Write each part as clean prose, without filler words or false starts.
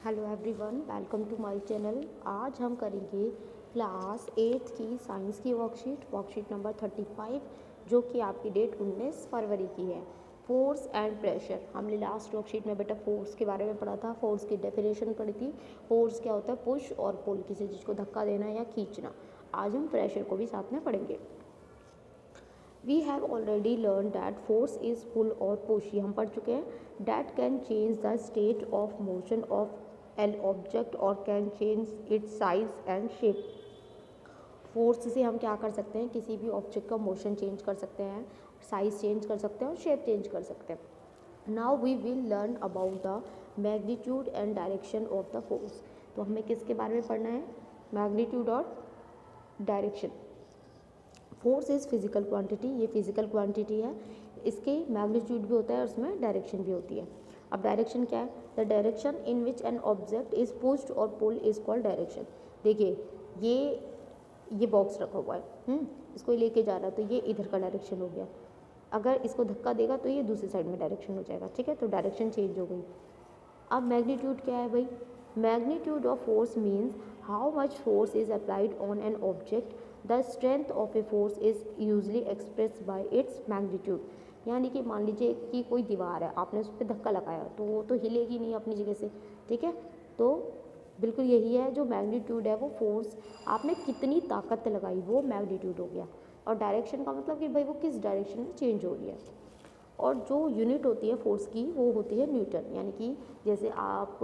Hello everyone, welcome to my channel. आज हम करेंगे क्लास 8 की साइंस की वर्कशीट नंबर 35, जो कि आपकी डेट 19 फरवरी की है। Force and pressure. हमने लास्ट वर्कशीट में बेटा फोर्स के बारे में पढ़ा था, फोर्स की डेफिनेशन पढ़ी थी। फोर्स क्या होता है? पुश और पुल, किसी चीज़ को धक्का देना या खींचना। आज हम प्रेशर को भी साथ में पढ़ेंगे। We have already learned that force is pull और push, ये हम पढ़ चुके हैं। That can change the state of motion of an object or can change its size and shape। Force से हम क्या कर सकते हैं? किसी भी ऑब्जेक्ट का मोशन चेंज कर सकते हैं, साइज चेंज कर सकते हैं और शेप चेंज कर सकते हैं। Now we will learn about the magnitude and direction of the force. तो हमें किसके बारे में पढ़ना है? मैग्नीट्यूड और direction. Force is physical quantity, ये फिजिकल क्वांटिटी है। इसके मैग्नीट्यूड भी होता है और उसमें डायरेक्शन भी होती है। अब डायरेक्शन क्या है? The direction in which an object is pushed और पुल इज कॉल्ड डायरेक्शन। देखिए ये बॉक्स रखा हुआ है, इसको लेके जा रहा है तो ये इधर का डायरेक्शन हो गया। अगर इसको धक्का देगा तो ये दूसरी साइड में डायरेक्शन हो जाएगा। ठीक है, तो डायरेक्शन चेंज हो गई। अब मैग्नीट्यूड क्या है भाई? Magnitude of force means how much force is applied on an object. The strength of a force is usually express bye its magnitude. यानी कि मान लीजिए कि कोई दीवार है, आपने उस पर धक्का लगाया तो वो तो हिलेगी नहीं अपनी जगह से। ठीक है, तो बिल्कुल यही है जो मैग्नीट्यूड है, वो फोर्स आपने कितनी ताकत लगाई वो मैग्नीट्यूड हो गया। और डायरेक्शन का मतलब कि भाई वो किस डायरेक्शन में चेंज हो रही है। और जो यूनिट होती है फोर्स की वो होती है न्यूटन। यानी कि जैसे आप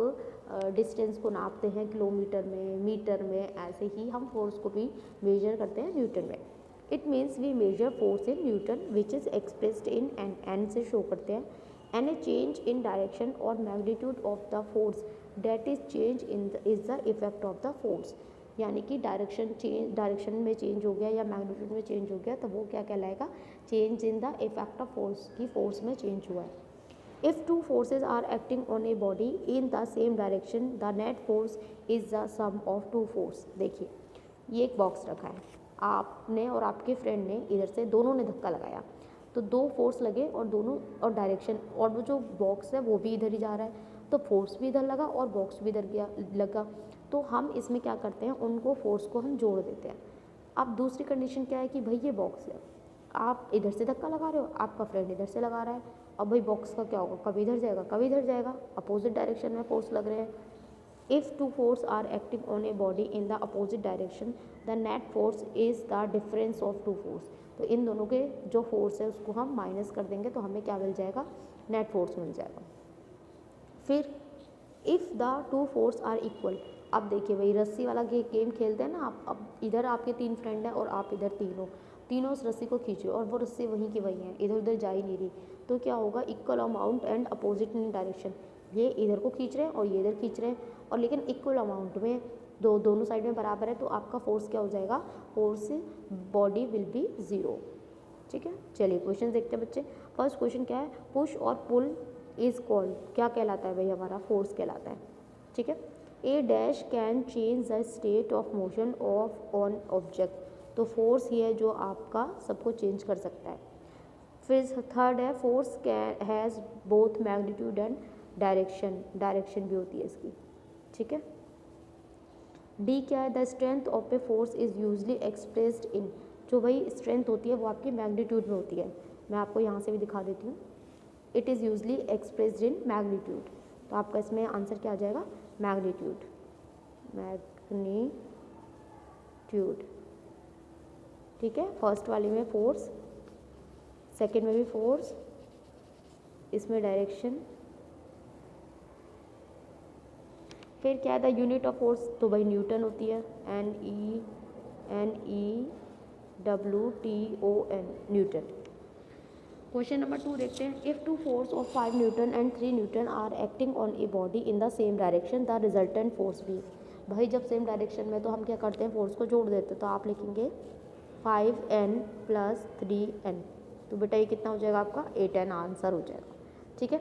डिस्टेंस को नापते हैं किलोमीटर में, मीटर में, ऐसे ही हम फोर्स को भी मेजर करते हैं न्यूटन में। It means we measure force in Newton which is expressed in N से शो करते हैं। N a change in direction और magnitude of the force that is change in is the effect of the force. यानी कि direction में change हो गया या मैग्नीट्यूड में चेंज हो गया तो वो क्या कहलाएगा? Change in the effect of force, की फोर्स में चेंज हुआ है। If two forces are acting on a body in the same direction the net force is the sum of two force. देखिए ये एक बॉक्स रखा है, आपने और आपके फ्रेंड ने इधर से दोनों ने धक्का लगाया तो दो फोर्स लगे और दोनों और डायरेक्शन, और वो जो बॉक्स है वो भी इधर ही जा रहा है तो फोर्स भी इधर लगा और बॉक्स भी इधर गया लगा। तो हम इसमें क्या करते हैं? उनको फोर्स को हम जोड़ देते हैं। अब दूसरी कंडीशन क्या है कि भाई ये बॉक्स है, आप इधर से धक्का लगा रहे हो, आपका फ्रेंड इधर से लगा रहा है। अब भाई बॉक्स का क्या होगा? कभी इधर जाएगा कभी इधर जाएगा, अपोजिट डायरेक्शन में फोर्स लग रहे हैं। If two force are acting on a body in the opposite direction the net force is the difference of two force. तो इन दोनों के जो फोर्स है उसको हम माइनस कर देंगे तो हमें क्या मिल जाएगा? नेट फोर्स मिल जाएगा। फिर if the two force are equal. अब देखिए भाई रस्सी वाला गेम खेलते हैं ना आप। अब इधर आपके 3 फ्रेंड हैं और आप इधर तीनों उस रस्सी को खींच रहे हो और वो रस्सी वहीं की वहीं है, इधर उधर जा ही नहीं रही। तो क्या होगा? Equal amount and opposite in direction. ये इधर को खींच रहे हैं और ये इधर खींच रहे हैं, और लेकिन इक्वल अमाउंट में दोनों साइड में बराबर है तो आपका फोर्स क्या हो जाएगा? Force body will be zero. ठीक है, चलिए क्वेश्चन देखते हैं बच्चे। फर्स्ट क्वेश्चन क्या है? पुश और पुल इज कॉल्ड, क्या कहलाता है भाई? हमारा फोर्स कहलाता है। ठीक है, a dash can change the state of motion of on object. तो फोर्स ही है जो आपका सबको चेंज कर सकता है। फिर थर्ड है force can has both magnitude and direction, direction भी होती है इसकी। ठीक है, डी क्या है? The strength of a force is usually expressed in. जो भाई स्ट्रेंथ होती है वो आपकी मैग्नीट्यूड में होती है। मैं आपको यहाँ से भी दिखा देती हूँ। It is usually expressed in magnitude. तो आपका इसमें आंसर क्या आ जाएगा? Magnitude, magnitude. ठीक है, फर्स्ट वाले में फोर्स, सेकंड में भी फोर्स, इसमें डायरेक्शन। फिर क्या है? द यूनिट ऑफ फोर्स, तो भाई न्यूटन होती है। NEWTON, Newton. क्वेश्चन नंबर 2 देखते हैं। If two force of 5 newton and 3 newton are acting on a body in the same direction the resultant force be. भाई जब सेम डायरेक्शन में तो हम क्या करते हैं? फोर्स को जोड़ देते हैं। तो आप लिखेंगे 5N + 3N। तो बेटा ये कितना हो जाएगा आपका? 8N आंसर हो जाएगा। ठीक है,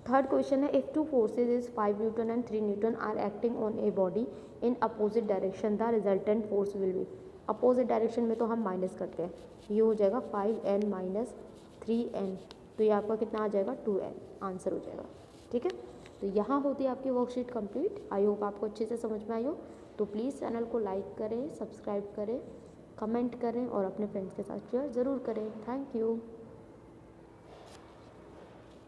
थर्ड क्वेश्चन है। If two forces is 5 newton and 3 newton are acting on a body in opposite direction the resultant force will be. Opposite direction में तो हम माइनस करते हैं, ये हो जाएगा 5N - 3N। तो ये आपका कितना आ जाएगा? 2N आंसर हो जाएगा। ठीक है, तो यहाँ होती है आपकी वर्कशीट कंप्लीट। आई होप आपको अच्छे से समझ में आई हो। तो प्लीज़ चैनल को लाइक करें, सब्सक्राइब करें, कमेंट करें और अपने फ्रेंड्स के साथ शेयर ज़रूर करें। Thank you.